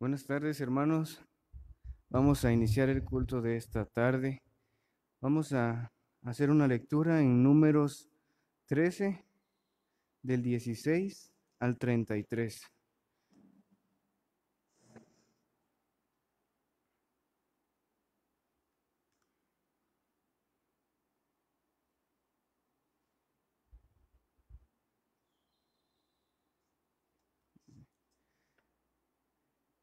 Buenas tardes, hermanos. Vamos a iniciar el culto de esta tarde. Vamos a hacer una lectura en Números 13, del 16 al 33.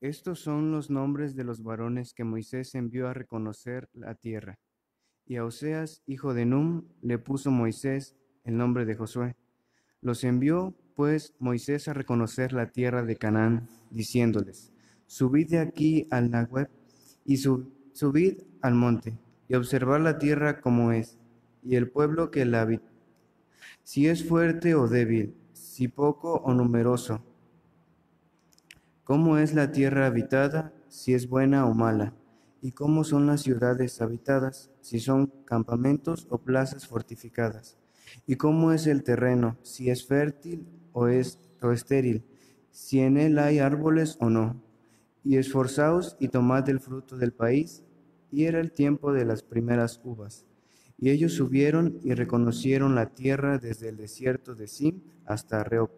Estos son los nombres de los varones que Moisés envió a reconocer la tierra. Y a Oseas, hijo de Num, le puso Moisés el nombre de Josué. Los envió, pues, Moisés a reconocer la tierra de Canaán, diciéndoles: Subid de aquí al Neguev y subid al monte, y observad la tierra como es, y el pueblo que la habita, si es fuerte o débil, si poco o numeroso, cómo es la tierra habitada, si es buena o mala, y cómo son las ciudades habitadas, si son campamentos o plazas fortificadas, y cómo es el terreno, si es fértil o estéril, si en él hay árboles o no. Y esforzaos y tomad el fruto del país. Y era el tiempo de las primeras uvas. Y ellos subieron y reconocieron la tierra desde el desierto de Sim hasta Rehob,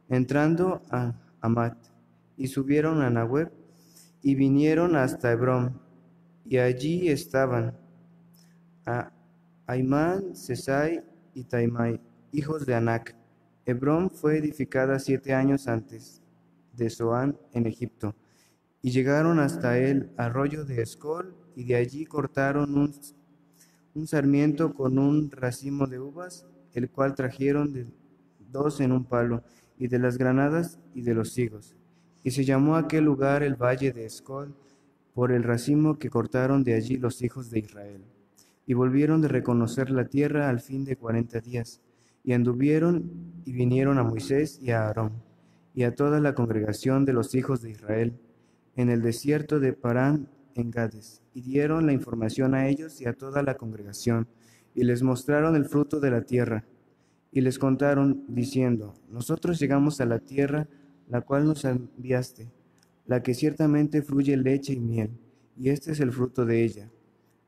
entrando a Amat, y subieron a Nahueb, y vinieron hasta Hebrón, y allí estaban a Aimán, Sesai y Taimai, hijos de Anac. Hebrón fue edificada 7 años antes de Zoán en Egipto, y llegaron hasta el arroyo de Escol, y de allí cortaron un sarmiento con un racimo de uvas, el cual trajeron de dos en un palo, y de las granadas y de los higos. Y se llamó aquel lugar el valle de Escol, por el racimo que cortaron de allí los hijos de Israel. Y volvieron de reconocer la tierra al fin de 40 días, y anduvieron y vinieron a Moisés y a Aarón, y a toda la congregación de los hijos de Israel, en el desierto de Parán en Gades, y dieron la información a ellos y a toda la congregación, y les mostraron el fruto de la tierra, y les contaron, diciendo: Nosotros llegamos a la tierra, la cual nos enviaste, la que ciertamente fluye leche y miel, y este es el fruto de ella.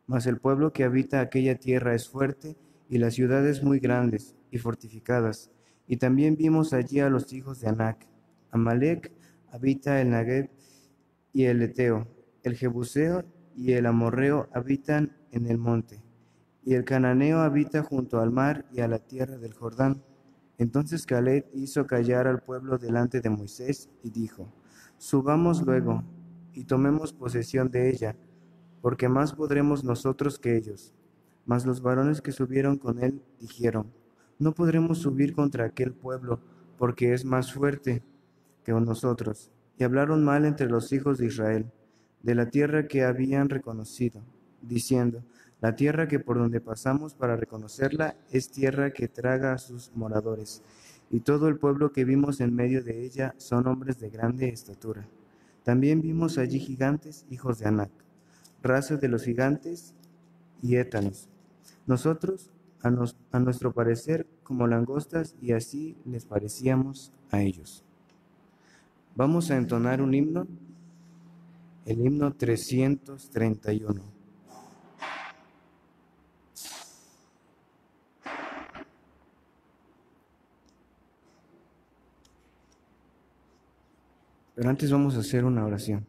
Mas el pueblo que habita aquella tierra es fuerte, y las ciudades muy grandes y fortificadas. Y también vimos allí a los hijos de Anac. Amalec habita el Neguev y el Eteo, el Jebuseo y el Amorreo habitan en el monte, y el Cananeo habita junto al mar y a la tierra del Jordán. Entonces Caleb hizo callar al pueblo delante de Moisés y dijo: Subamos luego y tomemos posesión de ella, porque más podremos nosotros que ellos. Mas los varones que subieron con él dijeron: No podremos subir contra aquel pueblo, porque es más fuerte que nosotros. Y hablaron mal entre los hijos de Israel, de la tierra que habían reconocido, diciendo: La tierra que por donde pasamos para reconocerla es tierra que traga a sus moradores, y todo el pueblo que vimos en medio de ella son hombres de grande estatura. También vimos allí gigantes, hijos de Anac, raza de los gigantes y étanos. Nosotros, a nuestro parecer, como langostas, y así les parecíamos a ellos. Vamos a entonar un himno, el himno 331. Pero antes vamos a hacer una oración.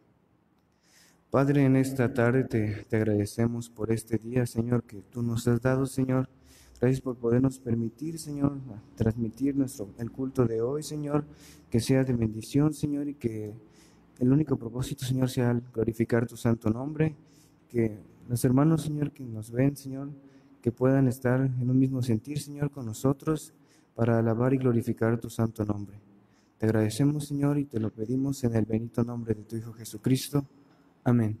Padre, en esta tarde te agradecemos por este día, Señor, que tú nos has dado, Señor. Gracias por podernos permitir, Señor, transmitir el culto de hoy, Señor, que sea de bendición, Señor, y que el único propósito, Señor, sea glorificar tu santo nombre, que los hermanos, Señor, que nos ven, Señor, que puedan estar en un mismo sentir, Señor, con nosotros para alabar y glorificar tu santo nombre. Te agradecemos, Señor, y te lo pedimos en el bendito nombre de tu Hijo Jesucristo. Amén.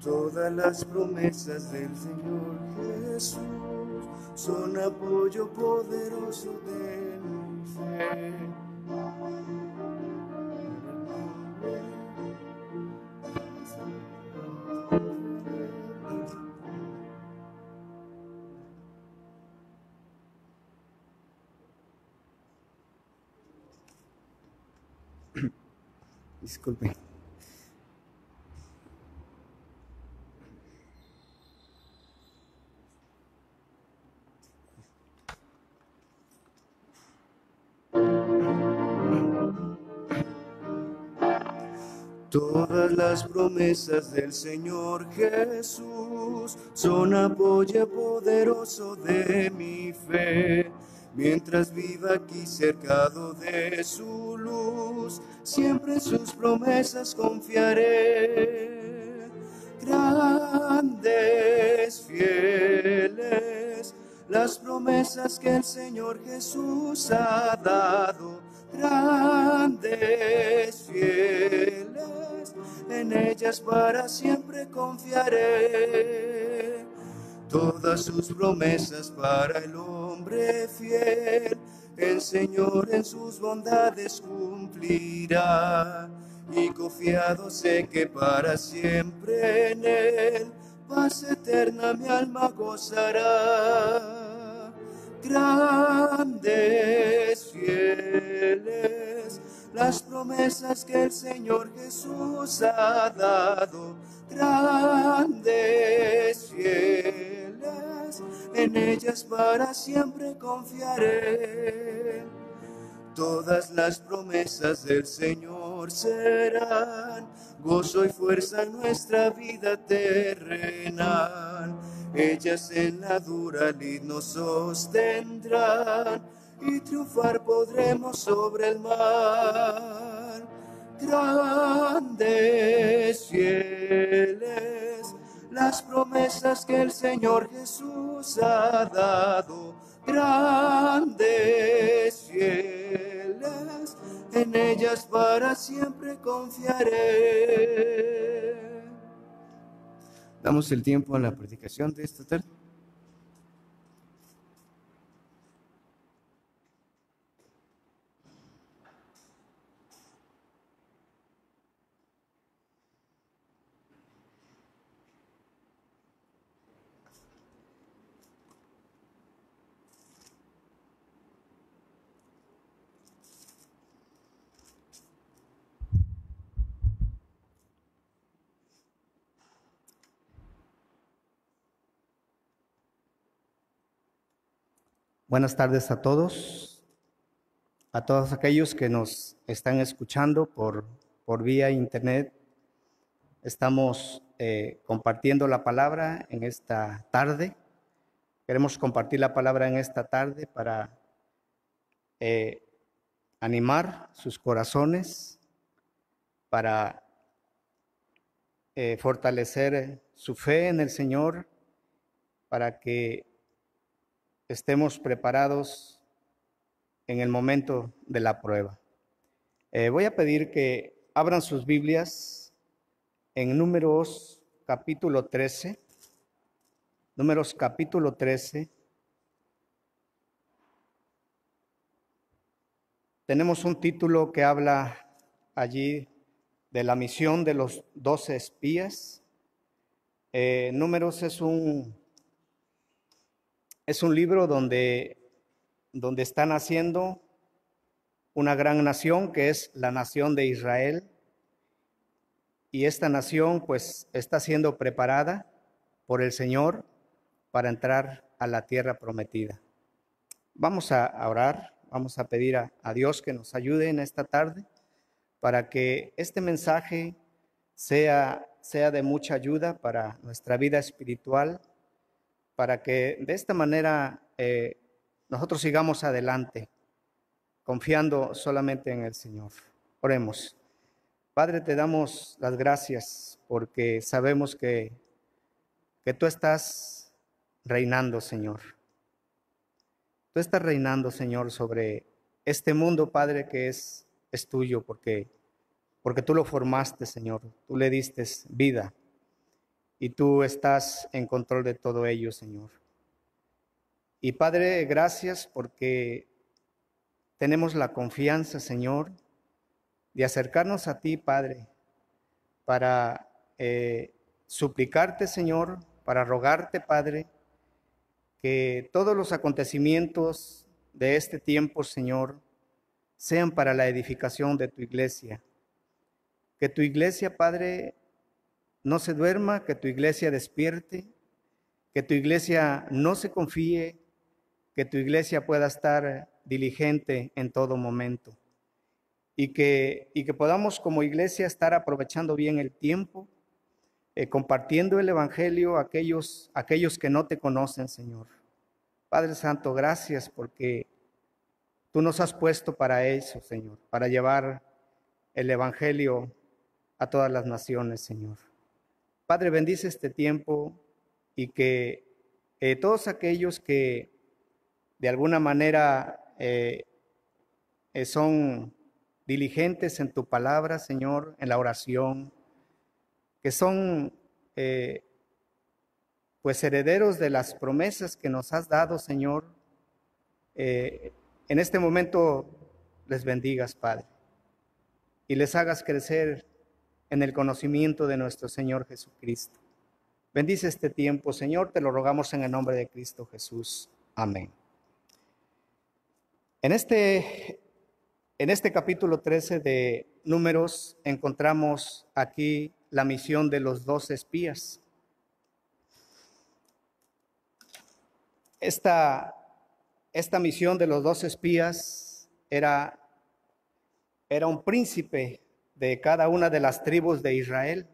Todas las promesas del Señor Jesús son apoyo poderoso de mi fe. Disculpe. Todas las promesas del Señor Jesús son apoyo poderoso de mi fe. Mientras viva aquí cercado de su luz, siempre en sus promesas confiaré. Grandes, fieles, las promesas que el Señor Jesús ha dado. Grandes, fieles, en ellas para siempre confiaré. Todas sus promesas para el hombre fiel, el Señor en sus bondades cumplirá. Y confiado sé que para siempre en Él, paz eterna mi alma gozará. Grandes, fieles, las promesas que el Señor Jesús ha dado. Grandes, fieles, en ellas para siempre confiaré. Todas las promesas del Señor serán gozo y fuerza en nuestra vida terrenal. Ellas en la dura lid nos sostendrán y triunfar podremos sobre el mar. Grandes, fieles, las promesas que el Señor Jesús ha dado. Grandes, fieles, en ellas para siempre confiaré. Damos el tiempo a la predicación de esta tarde. Buenas tardes a todos aquellos que nos están escuchando por vía internet. Estamos compartiendo la palabra en esta tarde. Queremos compartir la palabra en esta tarde para animar sus corazones, para fortalecer su fe en el Señor, para que estemos preparados en el momento de la prueba. Voy a pedir que abran sus Biblias en Números capítulo 13. Números capítulo 13. Tenemos un título que habla allí de la misión de los 12 espías. Números es un libro donde está naciendo una gran nación que es la nación de Israel. Y esta nación pues está siendo preparada por el Señor para entrar a la tierra prometida. Vamos a orar, vamos a pedir a Dios que nos ayude en esta tarde para que este mensaje sea de mucha ayuda para nuestra vida espiritual, para que de esta manera nosotros sigamos adelante, confiando solamente en el Señor. Oremos. Padre, te damos las gracias porque sabemos que tú estás reinando, Señor. Tú estás reinando, Señor, sobre este mundo, Padre, que es tuyo, porque tú lo formaste, Señor. Tú le diste vida. y tú estás en control de todo ello, Señor. Y Padre, gracias porque tenemos la confianza, Señor, de acercarnos a ti, Padre, para suplicarte, Señor, para rogarte, Padre, que todos los acontecimientos de este tiempo, Señor, sean para la edificación de tu iglesia. Que tu iglesia, Padre, no se duerma, que tu iglesia despierte, que tu iglesia no se confíe, que tu iglesia pueda estar diligente en todo momento. Y que podamos como iglesia estar aprovechando bien el tiempo, compartiendo el Evangelio a aquellos que no te conocen, Señor. Padre Santo, gracias porque tú nos has puesto para eso, Señor, para llevar el Evangelio a todas las naciones, Señor. Padre, bendice este tiempo y que todos aquellos que de alguna manera son diligentes en tu palabra, Señor, en la oración, que son pues herederos de las promesas que nos has dado, Señor, en este momento les bendigas, Padre, y les hagas crecer en el conocimiento de nuestro Señor Jesucristo. Bendice este tiempo, Señor, te lo rogamos en el nombre de Cristo Jesús. Amén. En este capítulo 13 de Números encontramos aquí la misión de los 12 espías. Esta misión de los 12 espías era un príncipe de cada una de las tribus de Israel,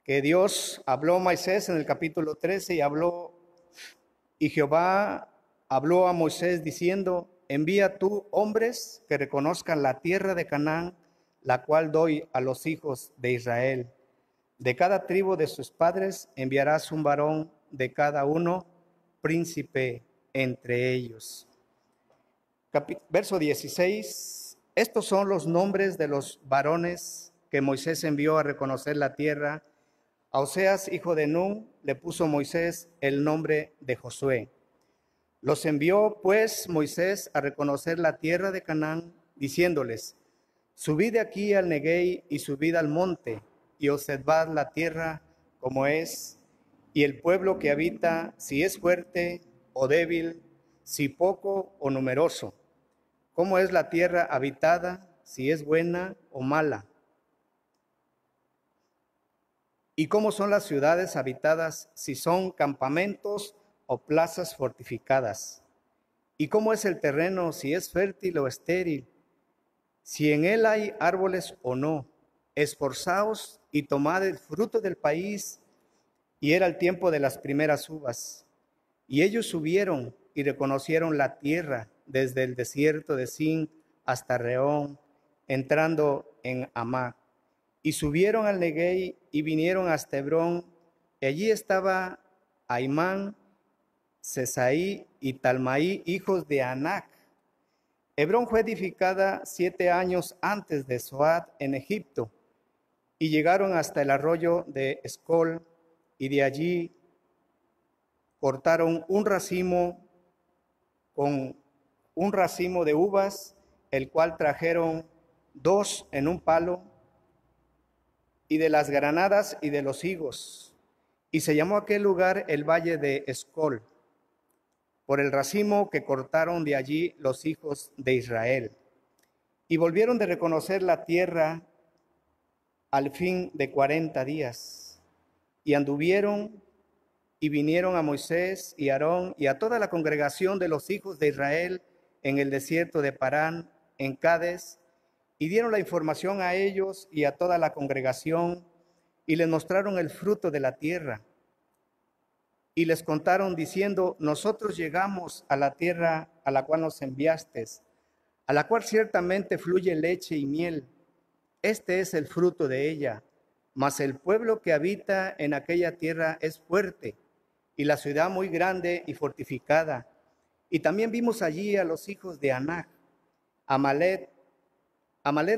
que Dios habló a Moisés en el capítulo 13 y Jehová habló a Moisés diciendo: envía tú hombres que reconozcan la tierra de Canaán, la cual doy a los hijos de Israel. De cada tribu de sus padres enviarás un varón de cada uno, príncipe entre ellos. Verso 16. Estos son los nombres de los varones que Moisés envió a reconocer la tierra. A Oseas, hijo de Nun, le puso Moisés el nombre de Josué. Los envió, pues, Moisés a reconocer la tierra de Canaán, diciéndoles: subid de aquí al Neguey y subid al monte, y observad la tierra como es, y el pueblo que habita, si es fuerte o débil, si poco o numeroso. Cómo es la tierra habitada, si es buena o mala. Y cómo son las ciudades habitadas, si son campamentos o plazas fortificadas. Y cómo es el terreno, si es fértil o estéril, si en él hay árboles o no. Esforzaos y tomad el fruto del país. Y era el tiempo de las primeras uvas. Y ellos subieron y reconocieron la tierra desde el desierto de Sin hasta Reón, entrando en Amá. Y subieron al Neguey y vinieron hasta Hebrón, y allí estaba Aimán, Sesaí y Talmaí, hijos de Anac. Hebrón fue edificada 7 años antes de Zoad en Egipto, y llegaron hasta el arroyo de Escol, y de allí cortaron un racimo de uvas, el cual trajeron 2 en un palo, y de las granadas y de los higos. Y se llamó aquel lugar el valle de Escol, por el racimo que cortaron de allí los hijos de Israel. Y volvieron de reconocer la tierra al fin de 40 días. Y anduvieron y vinieron a Moisés y Aarón y a toda la congregación de los hijos de Israel en el desierto de Parán, en Cades, y dieron la información a ellos y a toda la congregación, y les mostraron el fruto de la tierra. Y les contaron diciendo: nosotros llegamos a la tierra a la cual nos enviaste, a la cual ciertamente fluye leche y miel. Este es el fruto de ella. Mas el pueblo que habita en aquella tierra es fuerte, y la ciudad muy grande y fortificada. Y también vimos allí a los hijos de Anac. Amalek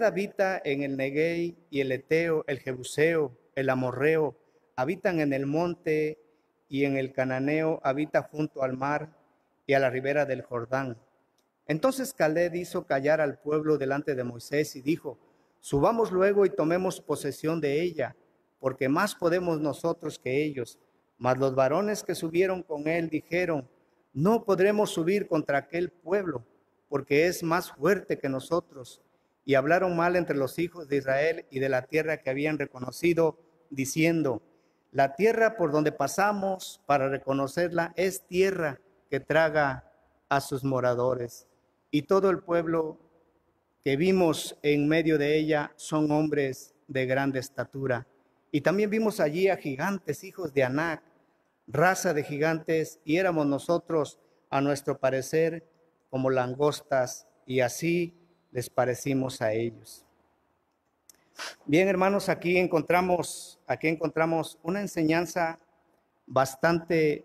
habita en el Neguey, y el Eteo, el Jebuseo, el Amorreo, habitan en el monte, y en el cananeo habita junto al mar y a la ribera del Jordán. Entonces Caleb hizo callar al pueblo delante de Moisés y dijo: subamos luego y tomemos posesión de ella, porque más podemos nosotros que ellos. Mas los varones que subieron con él dijeron: no podremos subir contra aquel pueblo, porque es más fuerte que nosotros. Y hablaron mal entre los hijos de Israel y de la tierra que habían reconocido, diciendo: la tierra por donde pasamos para reconocerla es tierra que traga a sus moradores. Y todo el pueblo que vimos en medio de ella son hombres de grande estatura. Y también vimos allí a gigantes, hijos de Anac, raza de gigantes, y éramos nosotros, a nuestro parecer, como langostas, y así les parecimos a ellos. Bien, hermanos, aquí encontramos una enseñanza bastante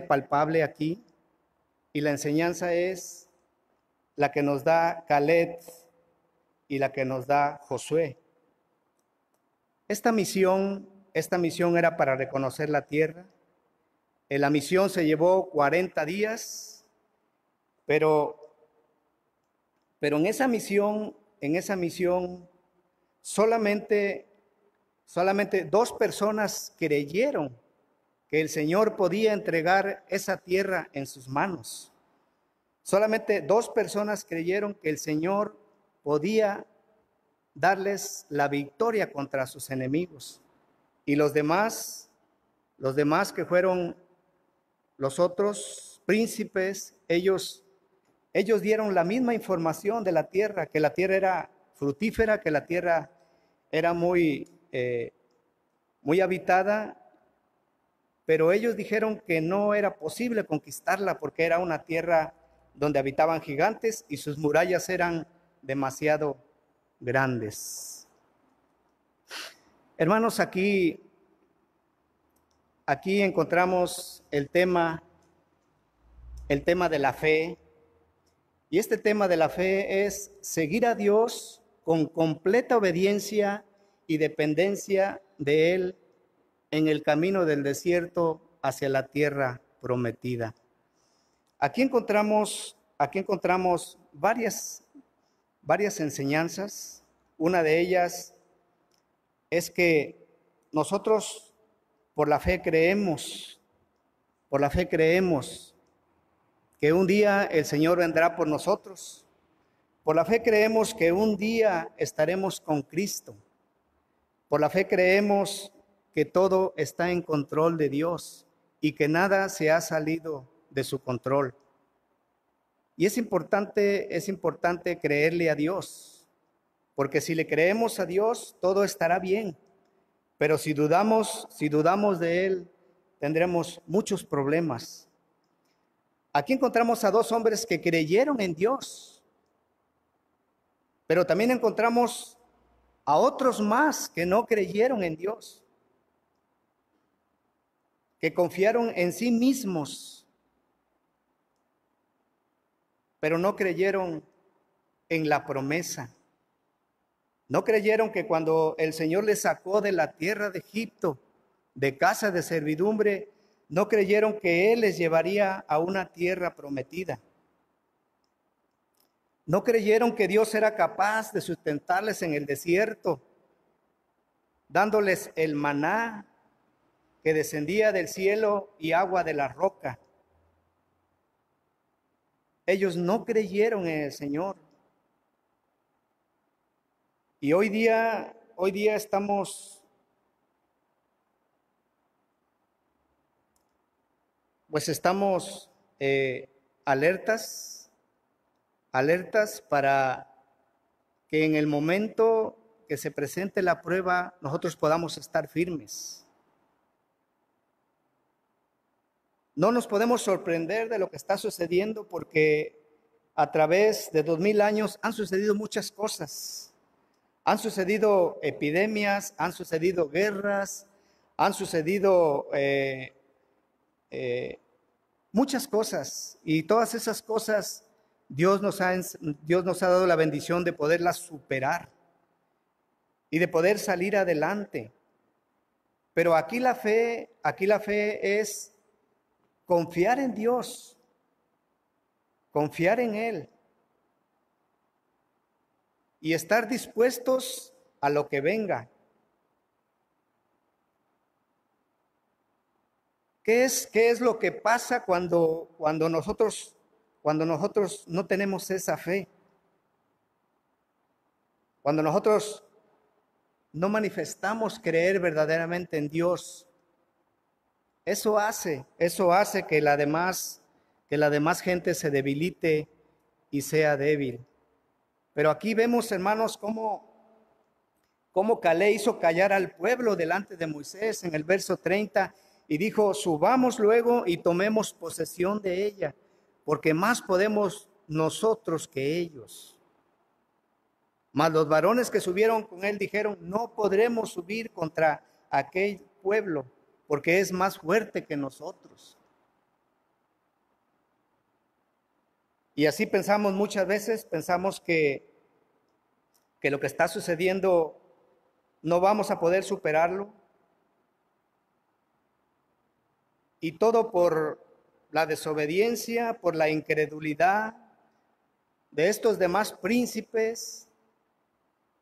palpable aquí, y la enseñanza es la que nos da Caleb y la que nos da Josué. Esta misión era para reconocer la tierra. La misión se llevó 40 días, pero en esa misión solamente 2 personas creyeron que el Señor podía entregar esa tierra en sus manos. Solamente 2 personas creyeron que el Señor podía darles la victoria contra sus enemigos. Y los demás que fueron los otros príncipes, ellos dieron la misma información de la tierra, que la tierra era fructífera, que la tierra era muy habitada, pero ellos dijeron que no era posible conquistarla porque era una tierra donde habitaban gigantes y sus murallas eran demasiado grandes. Hermanos, aquí encontramos el tema de la fe. Y este tema de la fe es seguir a Dios con completa obediencia y dependencia de Él en el camino del desierto hacia la tierra prometida. Aquí encontramos varias enseñanzas. Una de ellas es que nosotros por la fe creemos que un día el Señor vendrá por nosotros. Por la fe creemos que un día estaremos con Cristo. Por la fe creemos que todo está en control de Dios y que nada se ha salido de su control. Y es importante creerle a Dios, porque si le creemos a Dios, todo estará bien. Pero si dudamos de Él, tendremos muchos problemas. Aquí encontramos a 2 hombres que creyeron en Dios, pero también encontramos a otros más que no creyeron en Dios, que confiaron en sí mismos, pero no creyeron en la promesa. No creyeron que cuando el Señor les sacó de la tierra de Egipto, de casa de servidumbre, no creyeron que Él les llevaría a una tierra prometida. No creyeron que Dios era capaz de sustentarles en el desierto, dándoles el maná que descendía del cielo y agua de la roca. Ellos no creyeron en el Señor. Y hoy día estamos alertas para que en el momento que se presente la prueba nosotros podamos estar firmes. No nos podemos sorprender de lo que está sucediendo porque a través de 2000 años han sucedido muchas cosas. Han sucedido epidemias, han sucedido guerras, han sucedido muchas cosas, y todas esas cosas Dios nos ha dado la bendición de poderlas superar y de poder salir adelante. Pero aquí la fe es confiar en Dios, confiar en Él y estar dispuestos a lo que venga. ¿Qué es lo que pasa cuando nosotros no tenemos esa fe? Cuando nosotros no manifestamos creer verdaderamente en Dios, eso hace que la demás gente se debilite y sea débil. Pero aquí vemos, hermanos, cómo Calé hizo callar al pueblo delante de Moisés en el verso 30 y dijo: subamos luego y tomemos posesión de ella, porque más podemos nosotros que ellos. Mas los varones que subieron con él dijeron: no podremos subir contra aquel pueblo, porque es más fuerte que nosotros. Y así pensamos muchas veces, pensamos que lo que está sucediendo no vamos a poder superarlo. Y todo por la desobediencia, por la incredulidad de estos demás príncipes.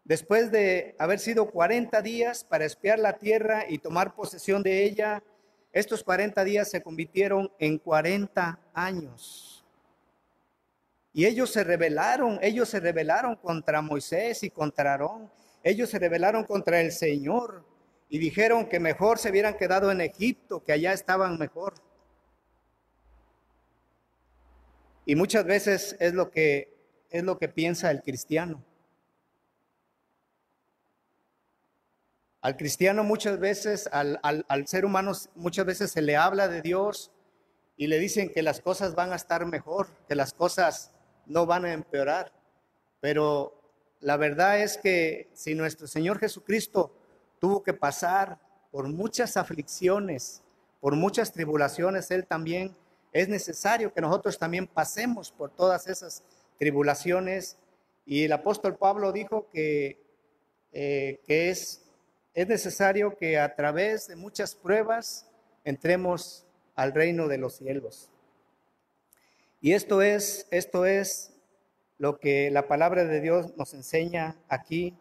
Después de haber sido 40 días para espiar la tierra y tomar posesión de ella, estos 40 días se convirtieron en 40 años. Y ellos se rebelaron contra Moisés y contra Aarón. Ellos se rebelaron contra el Señor y dijeron que mejor se hubieran quedado en Egipto, que allá estaban mejor. Y muchas veces es lo que piensa el cristiano. Al cristiano muchas veces, al ser humano muchas veces se le habla de Dios y le dicen que las cosas van a estar mejor, que las cosas no van a empeorar. Pero la verdad es que si nuestro Señor Jesucristo tuvo que pasar por muchas aflicciones, por muchas tribulaciones, Él también, es necesario que nosotros también pasemos por todas esas tribulaciones. Y el apóstol Pablo dijo que es necesario que a través de muchas pruebas entremos al reino de los cielos. Y esto es lo que la palabra de Dios nos enseña aquí,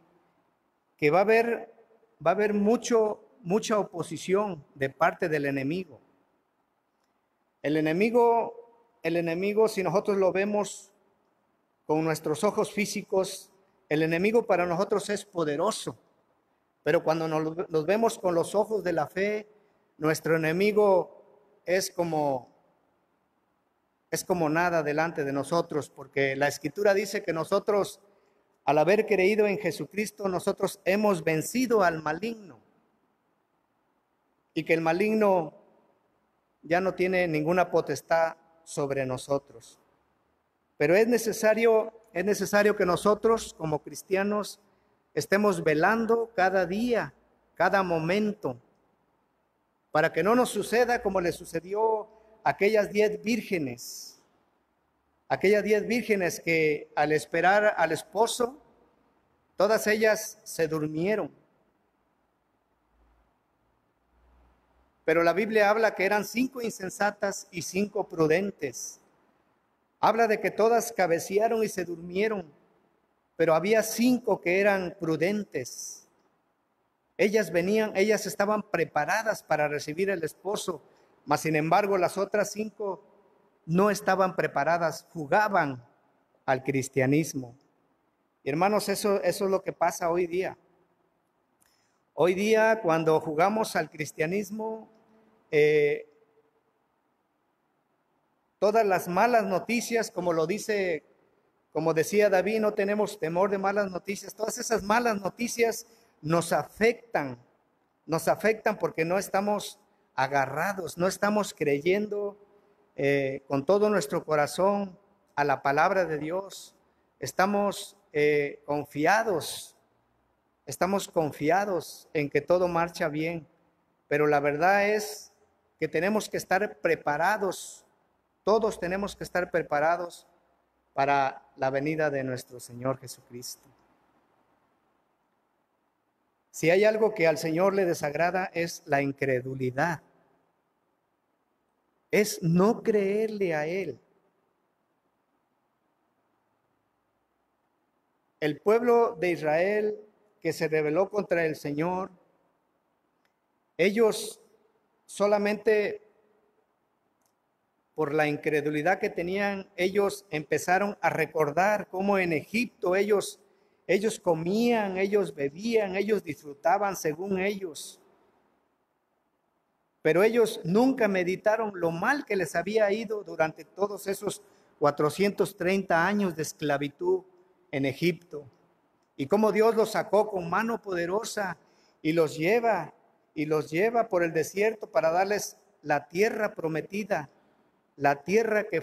que va a haber mucha oposición de parte del enemigo. El enemigo, si nosotros lo vemos con nuestros ojos físicos, el enemigo para nosotros es poderoso. Pero cuando nos vemos con los ojos de la fe, nuestro enemigo es como nada delante de nosotros, porque la Escritura dice que nosotros, al haber creído en Jesucristo, nosotros hemos vencido al maligno y que el maligno ya no tiene ninguna potestad sobre nosotros. Pero es necesario que nosotros como cristianos estemos velando cada día, cada momento, para que no nos suceda como le sucedió a aquellas 10 vírgenes. Aquellas 10 vírgenes que al esperar al esposo, todas ellas se durmieron. Pero la Biblia habla que eran 5 insensatas y 5 prudentes. Habla de que todas cabecearon y se durmieron, pero había 5 que eran prudentes. Ellas estaban preparadas para recibir el esposo, mas sin embargo las otras 5 no estaban preparadas, jugaban al cristianismo. Y hermanos, eso es lo que pasa hoy día. Hoy día, cuando jugamos al cristianismo, todas las malas noticias, como decía David, no tenemos temor de malas noticias. Todas esas malas noticias nos afectan porque no estamos agarrados, no estamos creyendo con todo nuestro corazón a la palabra de Dios. Estamos confiados en que todo marcha bien, pero la verdad es que tenemos que estar preparados, todos tenemos que estar preparados para la venida de nuestro Señor Jesucristo. Si hay algo que al Señor le desagrada es la incredulidad. Es no creerle a Él. El pueblo de Israel que se rebeló contra el Señor, ellos solamente por la incredulidad que tenían, ellos empezaron a recordar cómo en Egipto ellos comían, ellos bebían, ellos disfrutaban según ellos. Pero ellos nunca meditaron lo mal que les había ido durante todos esos 430 años de esclavitud en Egipto. Y cómo Dios los sacó con mano poderosa y los lleva por el desierto para darles la tierra prometida, la tierra que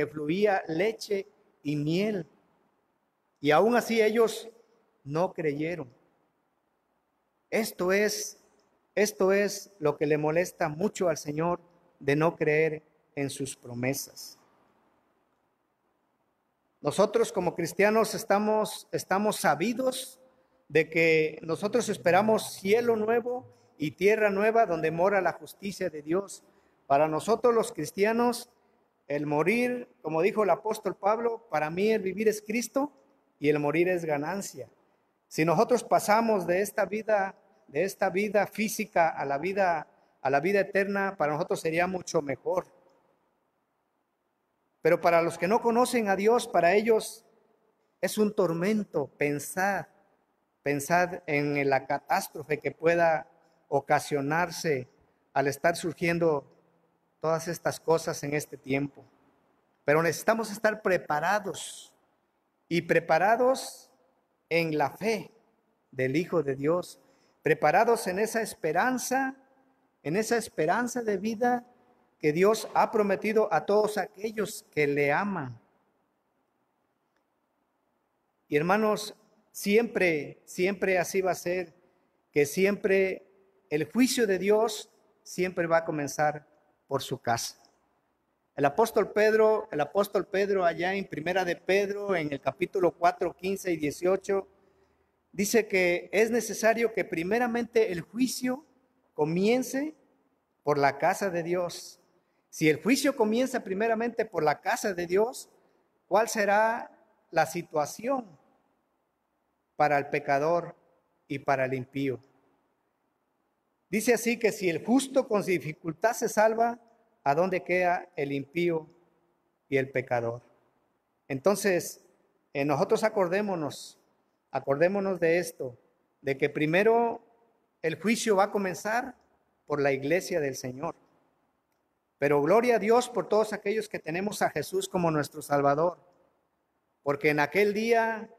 fluía leche y miel. Y aún así ellos no creyeron. Esto es lo que le molesta mucho al Señor, de no creer en sus promesas. Nosotros como cristianos estamos sabidos de que nosotros esperamos cielo nuevo y tierra nueva donde mora la justicia de Dios. Para nosotros los cristianos, el morir, como dijo el apóstol Pablo, para mí el vivir es Cristo y el morir es ganancia. Si nosotros pasamos de esta vida física a la vida eterna, para nosotros sería mucho mejor. Pero para los que no conocen a Dios, para ellos es un tormento pensar en la catástrofe que pueda ocasionarse al estar surgiendo todas estas cosas en este tiempo. Pero necesitamos estar preparados en la fe del Hijo de Dios, preparados en esa esperanza de vida que Dios ha prometido a todos aquellos que le aman. Y hermanos, siempre así va a ser, que siempre el juicio de Dios siempre va a comenzar por su casa. El apóstol Pedro allá en Primera de Pedro, en el capítulo 4, 15 y 18, dice que es necesario que primeramente el juicio comience por la casa de Dios. Si el juicio comienza primeramente por la casa de Dios, ¿cuál será la situación para el pecador y para el impío? Dice así que si el justo con dificultad se salva, ¿a dónde queda el impío y el pecador? Entonces, nosotros acordémonos de esto, de que primero el juicio va a comenzar por la iglesia del Señor. Pero gloria a Dios por todos aquellos que tenemos a Jesús como nuestro Salvador, porque en aquel día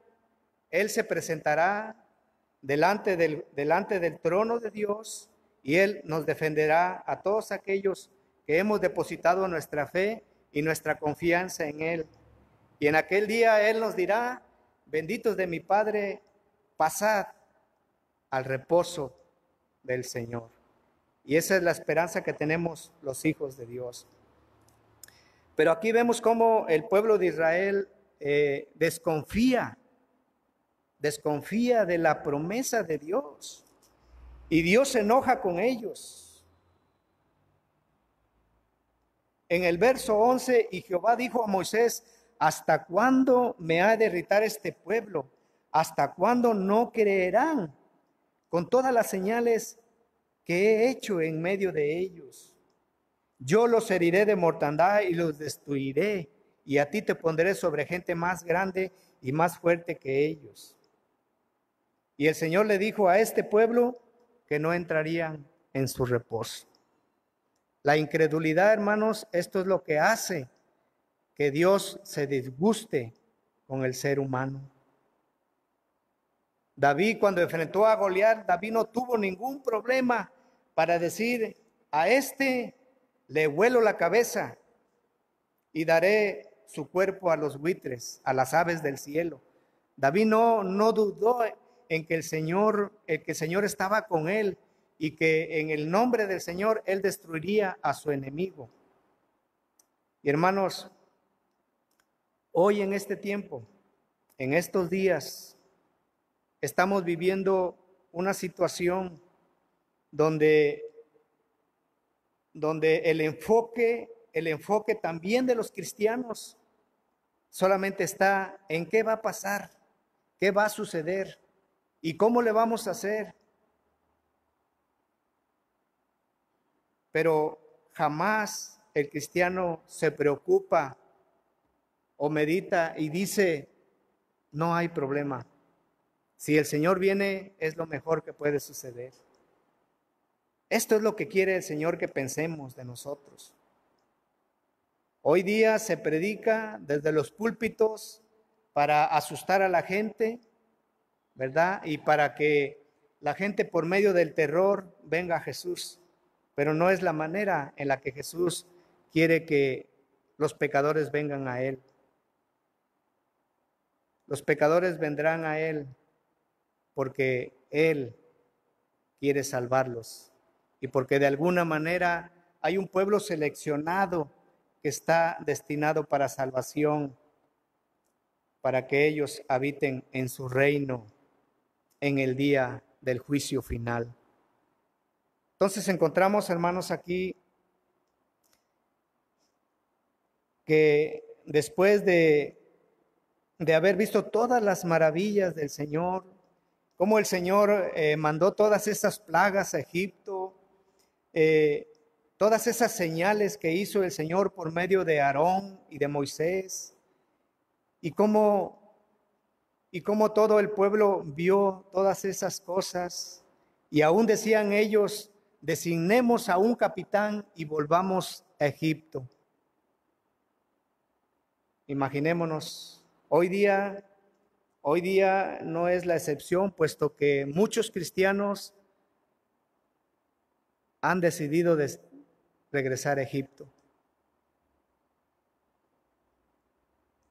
Él se presentará delante del trono de Dios y Él nos defenderá a todos aquellos que hemos depositado nuestra fe y nuestra confianza en Él. Y en aquel día Él nos dirá: benditos de mi Padre, pasad al reposo del Señor. Y esa es la esperanza que tenemos los hijos de Dios. Pero aquí vemos cómo el pueblo de Israel desconfía de la promesa de Dios. Y Dios se enoja con ellos. En el verso 11, y Jehová dijo a Moisés: ¿hasta cuándo me ha de irritar este pueblo? ¿Hasta cuándo no creerán con todas las señales que he hecho en medio de ellos? Yo los heriré de mortandad y los destruiré, y a ti te pondré sobre gente más grande y más fuerte que ellos. Y el Señor le dijo a este pueblo que no entrarían en su reposo. La incredulidad, hermanos, esto es lo que hace que Dios se disguste con el ser humano. David, cuando enfrentó a Goliat, David no tuvo ningún problema para decir: a este le vuelo la cabeza y daré su cuerpo a los buitres, a las aves del cielo. David no dudó en que el Señor estaba con él y que en el nombre del Señor él destruiría a su enemigo. Y hermanos, hoy en este tiempo, en estos días, estamos viviendo una situación donde el enfoque también de los cristianos solamente está en qué va a pasar, qué va a suceder y cómo le vamos a hacer. Pero jamás el cristiano se preocupa o medita y dice, no hay problema. Si el Señor viene, es lo mejor que puede suceder. Esto es lo que quiere el Señor que pensemos de nosotros. Hoy día se predica desde los púlpitos para asustar a la gente, ¿verdad? Y para que la gente por medio del terror venga a Jesús. Pero no es la manera en la que Jesús quiere que los pecadores vengan a Él. Los pecadores vendrán a Él porque Él quiere salvarlos y porque de alguna manera hay un pueblo seleccionado que está destinado para salvación, para que ellos habiten en su reino en el día del juicio final. Entonces encontramos, hermanos, aquí que después de haber visto todas las maravillas del Señor, cómo el Señor mandó todas esas plagas a Egipto, todas esas señales que hizo el Señor por medio de Aarón y de Moisés, y cómo todo el pueblo vio todas esas cosas, y aún decían ellos, designemos a un capitán y volvamos a Egipto. Imaginémonos, hoy día no es la excepción, puesto que muchos cristianos han decidido regresar a Egipto.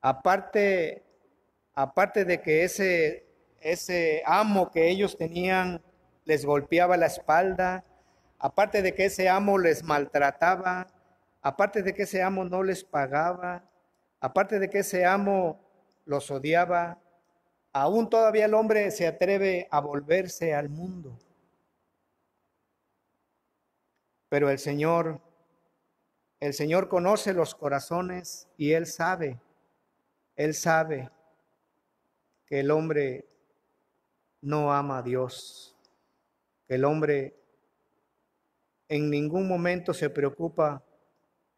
Aparte de que ese amo que ellos tenían les golpeaba la espalda, aparte de que ese amo les maltrataba, aparte de que ese amo no les pagaba, aparte de que ese amo los odiaba, aún todavía el hombre se atreve a volverse al mundo. Pero el Señor conoce los corazones y Él sabe que el hombre no ama a Dios, que el hombre en ningún momento se preocupa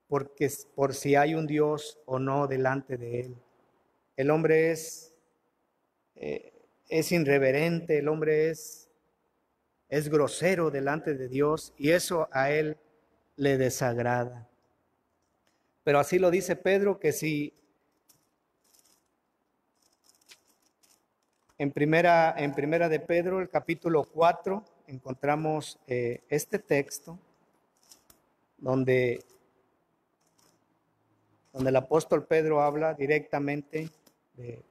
por si hay un Dios o no delante de él. El hombre es irreverente, el hombre es grosero delante de Dios y eso a él le desagrada. Pero así lo dice Pedro, que si en primera de Pedro, el capítulo 4, encontramos este texto donde el apóstol Pedro habla directamente de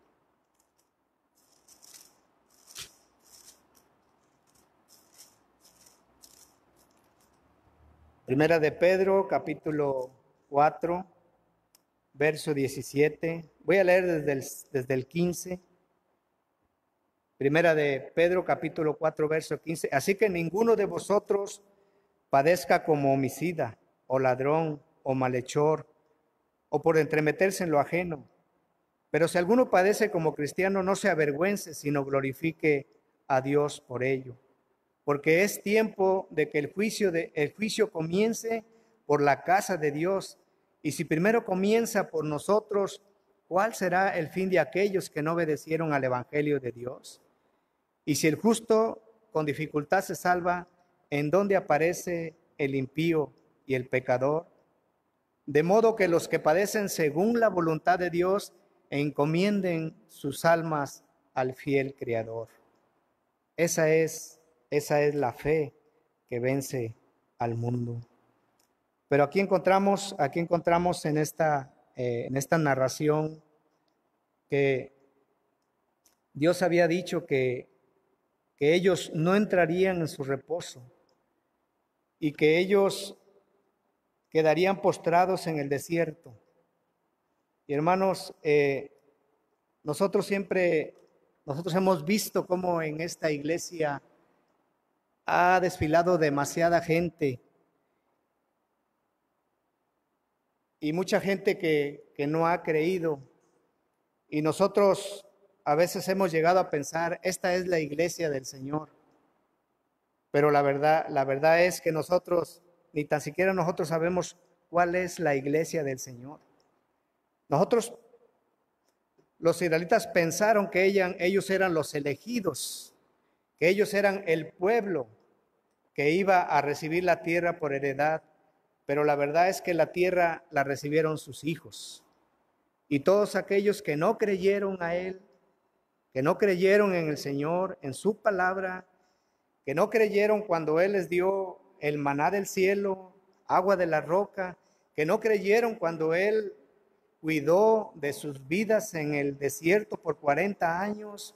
Primera de Pedro, capítulo 4, verso 17. Voy a leer desde el 15. Primera de Pedro, capítulo 4, verso 15. Así que ninguno de vosotros padezca como homicida, o ladrón, o malhechor, o por entremeterse en lo ajeno. Pero si alguno padece como cristiano, no se avergüence, sino glorifique a Dios por ello. Porque es tiempo de que el juicio comience por la casa de Dios. Y si primero comienza por nosotros, ¿cuál será el fin de aquellos que no obedecieron al evangelio de Dios? Y si el justo con dificultad se salva, ¿en dónde aparece el impío y el pecador? De modo que los que padecen según la voluntad de Dios encomienden sus almas al fiel Creador. Esa es la fe que vence al mundo. Pero aquí encontramos en esta narración que Dios había dicho que ellos no entrarían en su reposo y que ellos quedarían postrados en el desierto. Y hermanos, nosotros hemos visto cómo en esta iglesia ha desfilado demasiada gente y mucha gente que no ha creído. Y nosotros a veces hemos llegado a pensar, esta es la iglesia del Señor. Pero la verdad es que nosotros, ni tan siquiera nosotros sabemos cuál es la iglesia del Señor. Nosotros, los israelitas pensaron que ellos eran los elegidos, que ellos eran el pueblo que iba a recibir la tierra por heredad, pero la verdad es que la tierra la recibieron sus hijos. Y todos aquellos que no creyeron a Él, que no creyeron en el Señor, en su palabra, que no creyeron cuando Él les dio el maná del cielo, agua de la roca, que no creyeron cuando Él cuidó de sus vidas en el desierto por 40 años,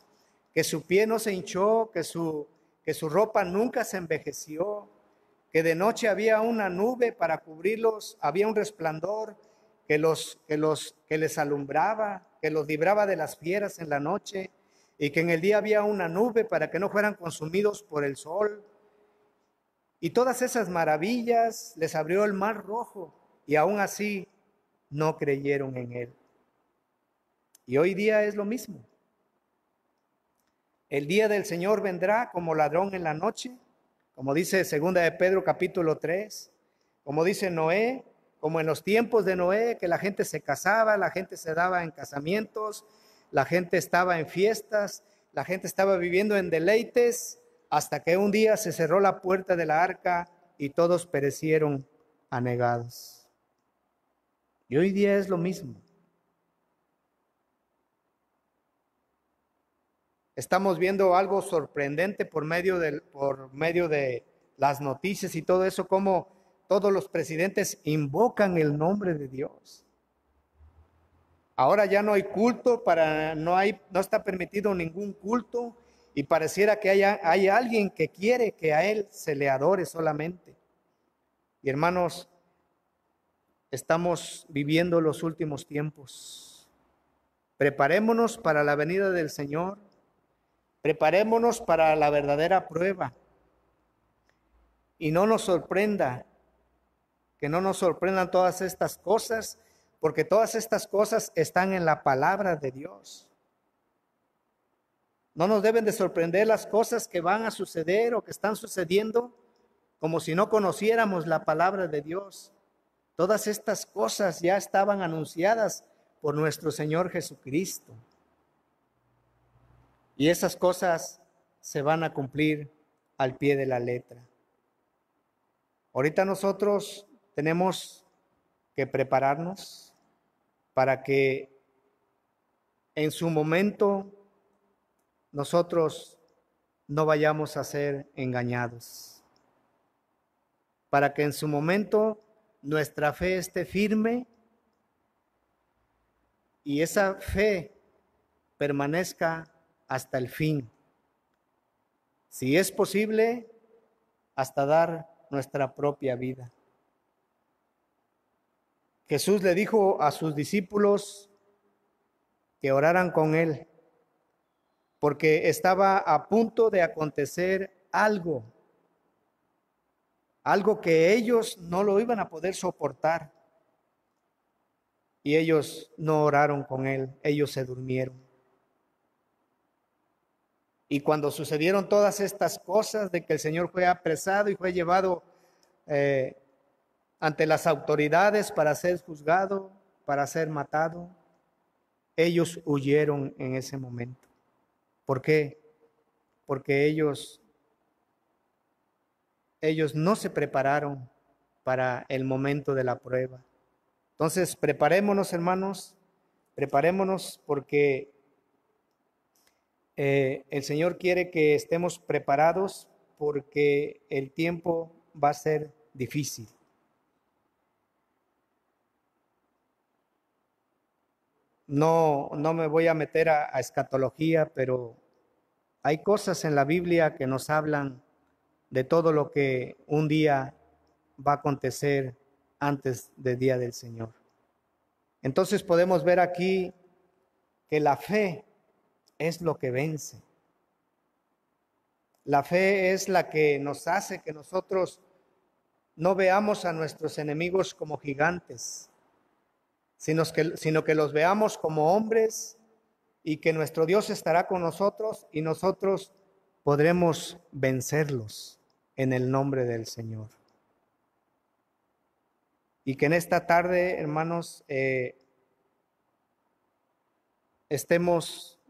que su pie no se hinchó, que su ropa nunca se envejeció, que de noche había una nube para cubrirlos, había un resplandor que les alumbraba, que los libraba de las fieras en la noche, y que en el día había una nube para que no fueran consumidos por el sol. Y todas esas maravillas les abrió el mar rojo, y aún así no creyeron en Él. Y hoy día es lo mismo. El día del Señor vendrá como ladrón en la noche, como dice 2 de Pedro capítulo 3, como dice Noé, como en los tiempos de Noé, que la gente se casaba, la gente se daba en casamientos, la gente estaba en fiestas, la gente estaba viviendo en deleites, hasta que un día se cerró la puerta de la arca y todos perecieron anegados. Y hoy día es lo mismo. Estamos viendo algo sorprendente por medio de las noticias y todo eso, como todos los presidentes invocan el nombre de Dios. Ahora ya no hay culto, no está permitido ningún culto, y pareciera que hay alguien que quiere que a Él se le adore solamente. Y hermanos, estamos viviendo los últimos tiempos. Preparémonos para la venida del Señor. Preparémonos para la verdadera prueba. Y no nos sorprenda, que no nos sorprendan todas estas cosas, porque todas estas cosas están en la palabra de Dios. No nos deben de sorprender las cosas que van a suceder o que están sucediendo, como si no conociéramos la palabra de Dios. Todas estas cosas ya estaban anunciadas por nuestro Señor Jesucristo. Y esas cosas se van a cumplir al pie de la letra. Ahorita nosotros tenemos que prepararnos para que en su momento nosotros no vayamos a ser engañados. Para que en su momento nuestra fe esté firme y esa fe permanezca hasta el fin. Si es posible, hasta dar nuestra propia vida. Jesús le dijo a sus discípulos que oraran con Él, porque estaba a punto de acontecer algo que ellos no lo iban a poder soportar. Y ellos no oraron con Él, ellos se durmieron. Y cuando sucedieron todas estas cosas de que el Señor fue apresado y fue llevado ante las autoridades para ser juzgado, para ser matado, ellos huyeron en ese momento. ¿Por qué? Porque ellos no se prepararon para el momento de la prueba. Entonces, preparémonos, hermanos, preparémonos, porque el Señor quiere que estemos preparados, porque el tiempo va a ser difícil. No me voy a meter a escatología, pero hay cosas en la Biblia que nos hablan de todo lo que un día va a acontecer antes del día del Señor. Entonces podemos ver aquí que la fe es lo que vence. La fe es la que nos hace que nosotros no veamos a nuestros enemigos como gigantes, sino que los veamos como hombres y que nuestro Dios estará con nosotros y nosotros podremos vencerlos en el nombre del Señor. Y que en esta tarde, hermanos, estemos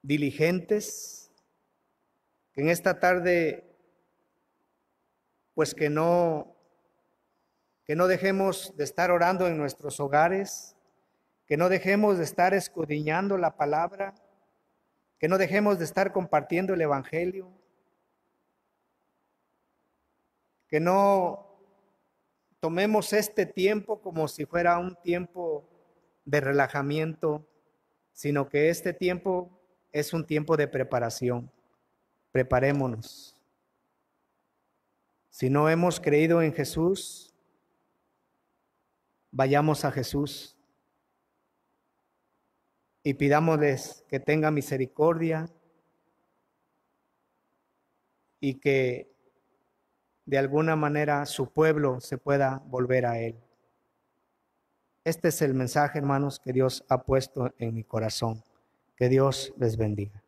diligentes, que en esta tarde, pues que no dejemos de estar orando en nuestros hogares, que no dejemos de estar escudriñando la palabra, que no dejemos de estar compartiendo el evangelio, que no tomemos este tiempo como si fuera un tiempo de relajamiento, sino que este tiempo es un tiempo de preparación. Preparémonos. Si no hemos creído en Jesús, vayamos a Jesús y pidámosles que tenga misericordia y que de alguna manera su pueblo se pueda volver a Él. Este es el mensaje, hermanos, que Dios ha puesto en mi corazón. Que Dios les bendiga.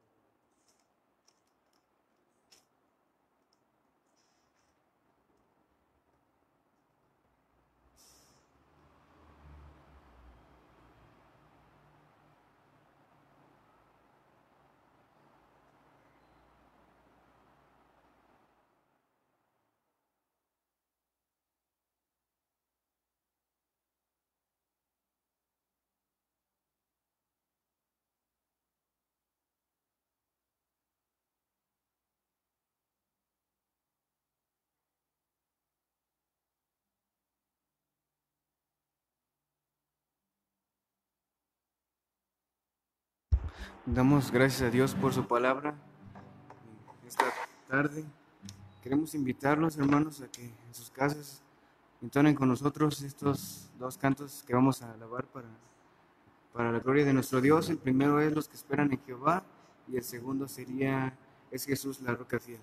Damos gracias a Dios por su palabra esta tarde. Queremos invitarlos, hermanos, a que en sus casas entonen con nosotros estos dos cantos que vamos a alabar para la gloria de nuestro Dios. El primero es Los que esperan en Jehová y el segundo sería Es Jesús la roca fiel.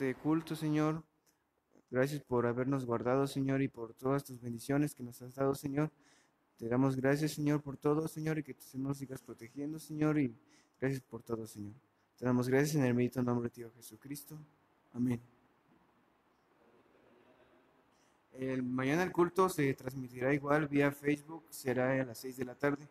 Este culto, Señor. Gracias por habernos guardado, Señor, y por todas tus bendiciones que nos has dado, Señor. Te damos gracias, Señor, por todo, Señor, y que tú nos sigas protegiendo, Señor, y gracias por todo, Señor. Te damos gracias en el bendito nombre de Dios Jesucristo. Amén. Mañana el culto se transmitirá igual vía Facebook, será a las 6 de la tarde.